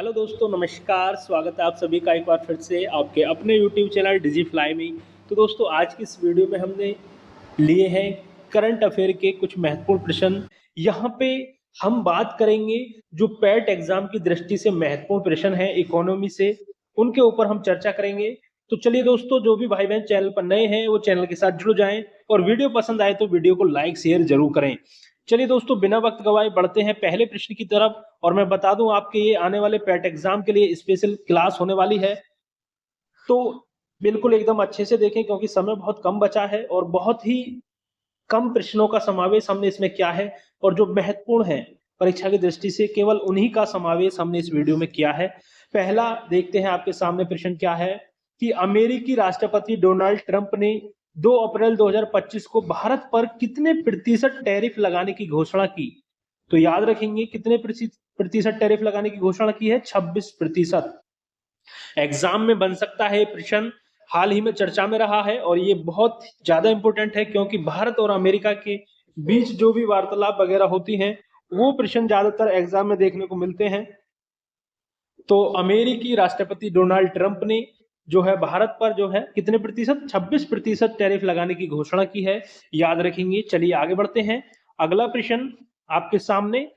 Hello दोस्तों, नमस्कार। स्वागत है आप सभी का एक बार फिर से आपके अपने यूट्यूब चैनल डिजीफ्लाई में। तो दोस्तों, आज की इस वीडियो में हमने लिए हैं करंट अफेयर के कुछ महत्वपूर्ण प्रश्न। यहाँ पे हम बात करेंगे जो पैट एग्जाम की दृष्टि से महत्वपूर्ण प्रश्न है इकोनॉमी से, उनके ऊपर हम चर्चा करेंगे। तो चलिए दोस्तों, जो भी भाई बहन चैनल पर नए हैं वो चैनल के साथ जुड़ जाएं और वीडियो पसंद आए तो वीडियो को लाइक शेयर जरूर करें। चलिए दोस्तों, बिना वक्त गवाए बढ़ते हैं पहले प्रश्न की तरफ। और मैं बता दूं, आपके ये आने वाले पैट एग्जाम के लिए स्पेशल क्लास होने वाली है, तो बिल्कुल एकदम अच्छे से देखें क्योंकि समय बहुत कम बचा है और बहुत ही कम प्रश्नों का समावेश हमने इसमें किया है। और जो महत्वपूर्ण है परीक्षा की दृष्टि से, केवल उन्हीं का समावेश हमने इस वीडियो में किया है। पहला देखते हैं आपके सामने प्रश्न क्या है कि अमेरिकी राष्ट्रपति डोनाल्ड ट्रंप ने 2 अप्रैल 2025 को भारत पर कितने प्रतिशत टैरिफ लगाने की घोषणा की। तो याद रखेंगे, कितने प्रतिशत टैरिफ लगाने की घोषणा की है? 26%। एग्जाम में बन सकता है प्रश्न, हाल ही में चर्चा में रहा है और ये बहुत ज्यादा इंपॉर्टेंट है क्योंकि भारत और अमेरिका के बीच जो भी वार्तालाप वगैरह होती हैं वो प्रश्न ज्यादातर एग्जाम में देखने को मिलते हैं। तो अमेरिकी राष्ट्रपति डोनाल्ड ट्रंप ने जो है भारत पर जो है कितने प्रतिशत? 26% टैरिफ लगाने की घोषणा की है, याद रखेंगे। चलिए आगे बढ़ते हैं। अगला प्रश्न आपके सामने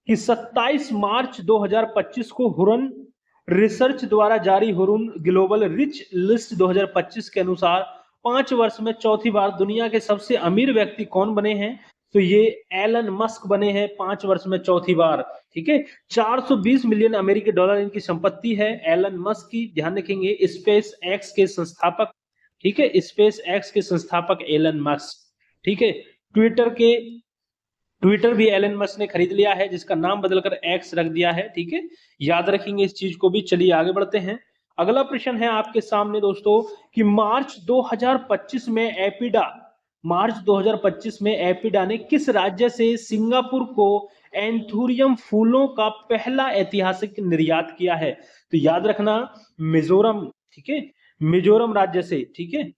कि 27 मार्च 2025 को हुरन रिसर्च द्वारा जारी हुरन ग्लोबल रिच लिस्ट 2025 के अनुसार 5 वर्ष में चौथी बार दुनिया के सबसे अमीर व्यक्ति कौन बने हैं? तो ये एलन मस्क बने हैं 5 वर्ष में चौथी बार। ठीक है, 420 मिलियन अमेरिकी डॉलर इनकी संपत्ति है एलन मस्क की, ध्यान रखेंगे। स्पेस एक्स के संस्थापक, ठीक है, स्पेस एक्स के संस्थापक एलन मस्क। ठीक है, ट्विटर भी एलन मस्क ने खरीद लिया है, जिसका नाम बदलकर एक्स रख दिया है। ठीक है, याद रखेंगे इस चीज को भी। चलिए आगे बढ़ते हैं। अगला प्रश्न है आपके सामने दोस्तों कि मार्च 2025 में एपिडा ने किस राज्य से सिंगापुर को एंथूरियम फूलों का पहला ऐतिहासिक निर्यात किया है? तो याद रखना, मिजोरम। ठीक है, मिजोरम राज्य से। ठीक है,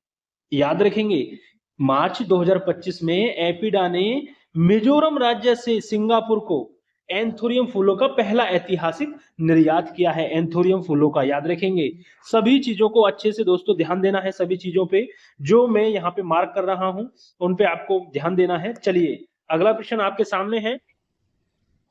याद रखेंगे, मार्च 2025 में एपिडा ने मिजोरम राज्य से सिंगापुर को एंथोरियम फूलों का पहला ऐतिहासिक निर्यात किया है। एंथोरियम फूलों का याद रखेंगे। सभी चीजों को अच्छे से दोस्तों ध्यान देना है, सभी चीजों पे जो मैं यहाँ पे मार्क कर रहा हूं उन पे आपको ध्यान देना है। चलिए अगला प्रश्न आपके सामने है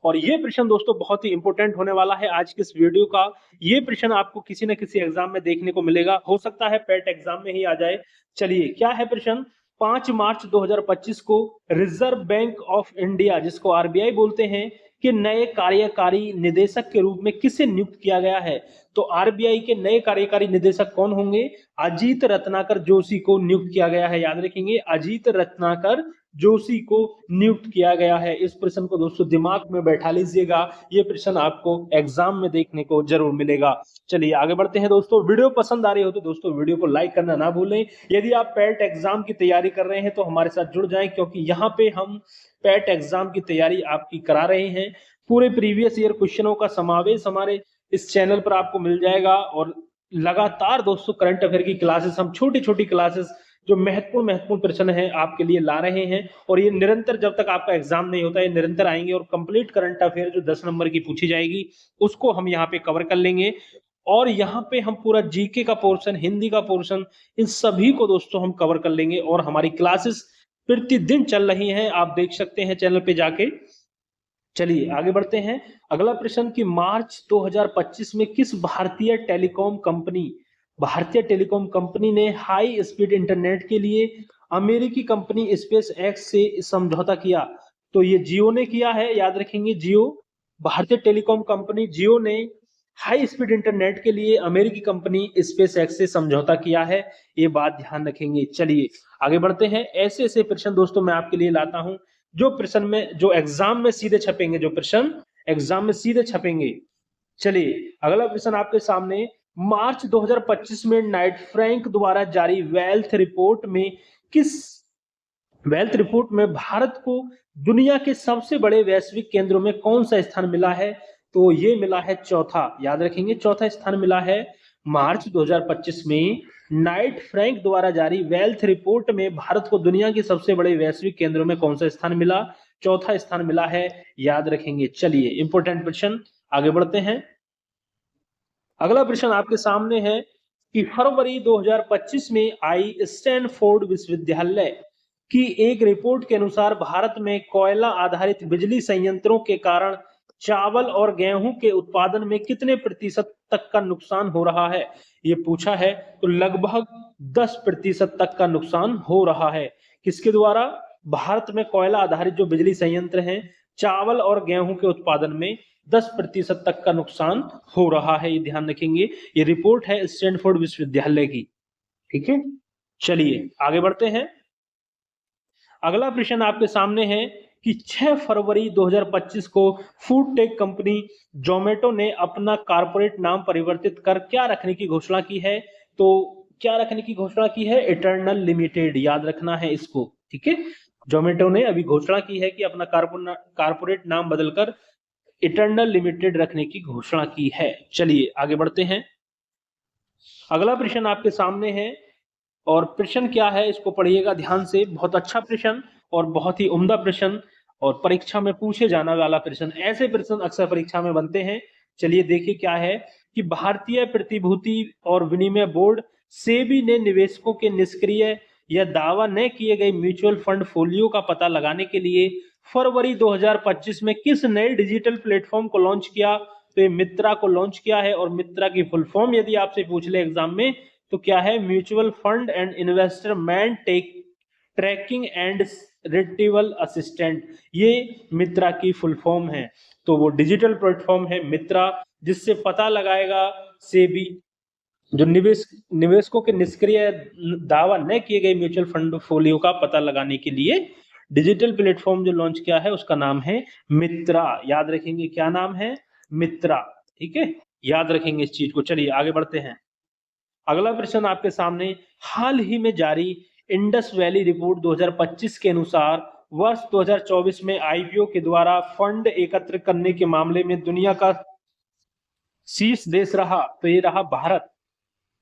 और ये प्रश्न दोस्तों बहुत ही इंपॉर्टेंट होने वाला है आज के इस वीडियो का। ये प्रश्न आपको किसी न किसी एग्जाम में देखने को मिलेगा, हो सकता है पैट एग्जाम में ही आ जाए। चलिए क्या है प्रश्न? 5 मार्च 2025 को रिजर्व बैंक ऑफ इंडिया, जिसको आरबीआई बोलते हैं, के नए कार्यकारी निदेशक के रूप में किसे नियुक्त किया गया है? तो आरबीआई के नए कार्यकारी निदेशक कौन होंगे? अजीत रत्नाकर जोशी को नियुक्त किया गया है, याद रखेंगे। अजीत रत्नाकर जोशी को नियुक्त किया गया है। इस प्रश्न को दोस्तों दिमाग में बैठा लीजिएगा, ये प्रश्न आपको एग्जाम में देखने को जरूर मिलेगा। चलिए आगे बढ़ते हैं दोस्तों। वीडियो पसंद आ रही हो तो दोस्तों वीडियो को लाइक करना ना भूलें। यदि आप पैट एग्जाम की तैयारी कर रहे हैं तो हमारे साथ जुड़ जाएं, क्योंकि यहाँ पे हम पैट एग्जाम की तैयारी आपकी करा रहे हैं। पूरे प्रीवियस ईयर क्वेश्चनों का समावेश हमारे इस चैनल पर आपको मिल जाएगा और लगातार दोस्तों करंट अफेयर की क्लासेस, हम छोटी छोटी क्लासेस जो महत्वपूर्ण प्रश्न है आपके लिए ला रहे हैं। और ये निरंतर, जब तक आपका एग्जाम नहीं होता, ये निरंतर आएंगे और कंप्लीट करंट अफेयर जो 10 नंबर की पूछी जाएगी उसको हम यहाँ पे कवर कर लेंगे। और यहाँ पे हम पूरा जीके का पोर्शन, हिंदी का पोर्शन, इन सभी को दोस्तों हम कवर कर लेंगे। और हमारी क्लासेस प्रतिदिन चल रही हैं, आप देख सकते हैं चैनल पे जाके। चलिए आगे बढ़ते हैं। अगला प्रश्न कि मार्च 2025 में किस भारतीय टेलीकॉम कंपनी ने हाई स्पीड इंटरनेट के लिए अमेरिकी कंपनी स्पेस एक्स से समझौता किया? तो ये जियो ने किया है, याद रखेंगे। जियो, भारतीय टेलीकॉम कंपनी जियो ने हाई स्पीड इंटरनेट के लिए अमेरिकी कंपनी स्पेस एक्स से समझौता किया है, ये बात ध्यान रखेंगे। चलिए आगे बढ़ते हैं। ऐसे ऐसे प्रश्न दोस्तों मैं आपके लिए लाता हूं जो एग्जाम में सीधे छपेंगे, जो प्रश्न एग्जाम में सीधे छपेंगे। चलिए अगला प्रश्न आपके सामने, मार्च 2025 में नाइट फ्रैंक द्वारा जारी वेल्थ रिपोर्ट में भारत को दुनिया के सबसे बड़े वैश्विक केंद्रों में कौन सा स्थान मिला है? तो ये मिला है चौथा, याद रखेंगे, चौथा स्थान मिला है। मार्च 2025 में नाइट फ्रैंक द्वारा जारी वेल्थ रिपोर्ट में भारत को दुनिया के सबसे बड़े वैश्विक केंद्रों में कौन सा स्थान मिला? चौथा स्थान मिला है, याद रखेंगे। चलिए इंपॉर्टेंट प्रश्न, आगे बढ़ते हैं। अगला प्रश्न आपके सामने है कि फरवरी 2025 में आई स्टैनफोर्ड विश्वविद्यालय की एक रिपोर्ट के अनुसार भारत में कोयला आधारित बिजली संयंत्रों के कारण चावल और गेहूं के उत्पादन में कितने प्रतिशत तक का नुकसान हो रहा है। ये पूछा है, तो लगभग 10% तक का नुकसान हो रहा है। किसके द्वारा? भारत में कोयला आधारित जो बिजली संयंत्र हैं, चावल और गेहूं के उत्पादन में 10% तक का नुकसान हो रहा है। ये ध्यान रखेंगे। ये रिपोर्ट है स्टैनफोर्ड विश्वविद्यालय की। ठीक है, चलिए आगे बढ़ते हैं। अगला प्रश्न आपके सामने है कि 6 फरवरी 2025 को फूड टेक कंपनी जोमेटो ने अपना कॉर्पोरेट नाम परिवर्तित कर क्या रखने की घोषणा की है। तो क्या रखने की घोषणा की है? Eternal limited. याद रखना है इसको। ठीक है, जोमेटो ने अभी घोषणा की है कि अपना कॉर्पोरेट नाम बदलकर इटर्नल लिमिटेड रखने की घोषणा की है। चलिए आगे बढ़ते हैं। अगला प्रश्न आपके सामने है और प्रश्न क्या है इसको पढ़िएगा ध्यान से। बहुत अच्छा प्रश्न और बहुत ही उम्दा प्रश्न और परीक्षा में पूछे जाने वाला प्रश्न। ऐसे प्रश्न अक्सर परीक्षा में बनते हैं। चलिए देखिए क्या है कि भारतीय प्रतिभूति और विनिमय बोर्ड सेबी ने निवेशकों के निष्क्रिय या दावा न किए गए म्यूचुअल फंड फोलियो का पता लगाने के लिए फरवरी 2025 में किस नए डिजिटल प्लेटफॉर्म को लॉन्च किया। तो ये मित्रा को लॉन्च किया है। और मित्रा की फुल फॉर्म यदि आपसे पूछ ले एग्जाम में तो क्या है? Mutual fund and investment tech tracking and retrieval assistant. ये मित्रा की फुल फॉर्म है। तो वो डिजिटल प्लेटफॉर्म है मित्रा, जिससे पता लगाएगा सेबी जो निवेशकों के निष्क्रिय दावा न किए गए म्यूचुअल फंड फोलियो का पता लगाने के लिए डिजिटल प्लेटफॉर्म जो लॉन्च किया है उसका नाम है मित्रा। याद रखेंगे क्या नाम है? मित्रा। ठीक है, याद रखेंगे इस चीज को। चलिए आगे बढ़ते हैं। अगला प्रश्न आपके सामने, हाल ही में जारी इंडस वैली रिपोर्ट 2025 के अनुसार वर्ष 2024 में आईपीओ के द्वारा फंड एकत्र करने के मामले में दुनिया का शीर्ष देश रहा। तो ये रहा भारत।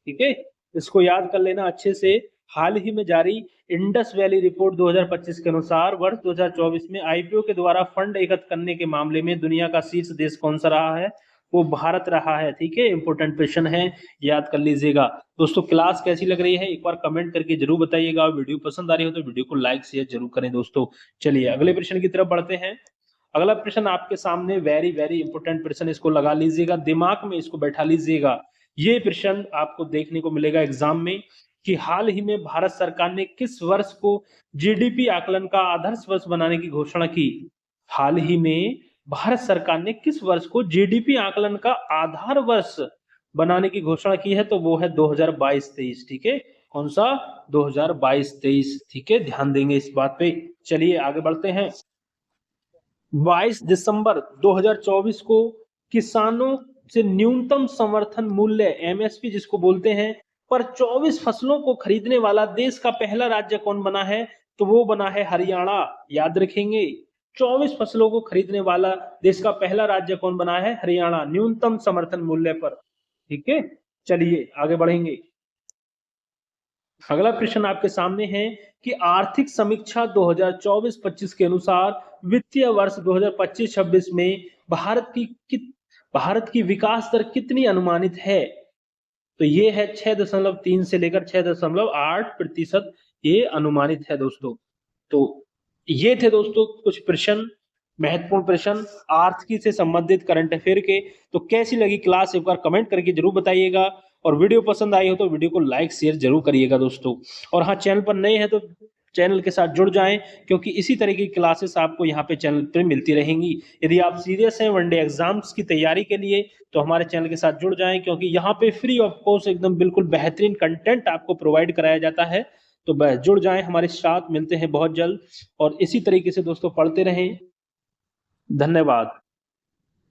ठीक है, इसको याद कर लेना अच्छे से। हाल ही में जारी इंडस वैली रिपोर्ट 2025 के अनुसार वर्ष 2024 में आईपीओ के द्वारा फंड एकत्र करने के मामले में दुनिया का शीर्ष देश कौन सा रहा है? वो भारत रहा है। ठीक है, इंपोर्टेंट क्वेश्चन है, याद कर लीजिएगा। दोस्तों क्लास कैसी लग रही है एक बार कमेंट करके जरूर बताइएगा। वीडियो पसंद आ रही हो तो वीडियो को लाइक शेयर जरूर करें दोस्तों। चलिए अगले प्रश्न की तरफ बढ़ते हैं। अगला प्रश्न आपके सामने वेरी वेरी इंपोर्टेंट प्रश्न, इसको लगा लीजिएगा, दिमाग में इसको बैठा लीजिएगा। ये प्रश्न आपको देखने को मिलेगा एग्जाम में कि हाल ही में भारत सरकार ने किस वर्ष को जीडीपी आकलन का आदर्श वर्ष बनाने की घोषणा की। हाल ही में भारत सरकार ने किस वर्ष को जीडीपी आकलन का आधार वर्ष बनाने की घोषणा की है। तो वो है 2022-23। ठीक है, कौन सा? 2022-23। ठीक है, ध्यान देंगे इस बात पे। चलिए आगे बढ़ते हैं। 22 दिसंबर 2024 को किसानों से न्यूनतम समर्थन मूल्य एमएसपी जिसको बोलते हैं पर 24 फसलों को खरीदने वाला देश का पहला राज्य कौन बना है? तो वो बना है हरियाणा। याद रखेंगे, 24 फसलों को खरीदने वाला देश का पहला राज्य कौन बना है? हरियाणा, न्यूनतम समर्थन मूल्य पर। ठीक है, चलिए आगे बढ़ेंगे। अगला प्रश्न आपके सामने है कि आर्थिक समीक्षा 2024-25 के अनुसार वित्तीय वर्ष 2025-26 में भारत की विकास दर कितनी अनुमानित है? तो ये है 6.3 से लेकर 6.8%। ये अनुमानित है दोस्तों। तो ये थे दोस्तों कुछ प्रश्न, महत्वपूर्ण प्रश्न आर्थिकी से संबंधित करंट अफेयर के। तो कैसी लगी क्लास एक बार कमेंट करके जरूर बताइएगा। और वीडियो पसंद आई हो तो वीडियो को लाइक शेयर जरूर करिएगा दोस्तों। और हाँ, चैनल पर नए हैं तो चैनल के साथ जुड़ जाएं, क्योंकि इसी तरह की क्लासेस आपको यहाँ पे चैनल पे मिलती रहेंगी। यदि आप सीरियस हैं वनडे एग्जाम्स की तैयारी के लिए तो हमारे चैनल के साथ जुड़ जाएं, क्योंकि यहाँ पे फ्री ऑफ कॉस्ट एकदम बिल्कुल बेहतरीन कंटेंट आपको प्रोवाइड कराया जाता है। तो बस जुड़ जाएं हमारे साथ, मिलते हैं बहुत जल्द। और इसी तरीके से दोस्तों पढ़ते रहें। धन्यवाद।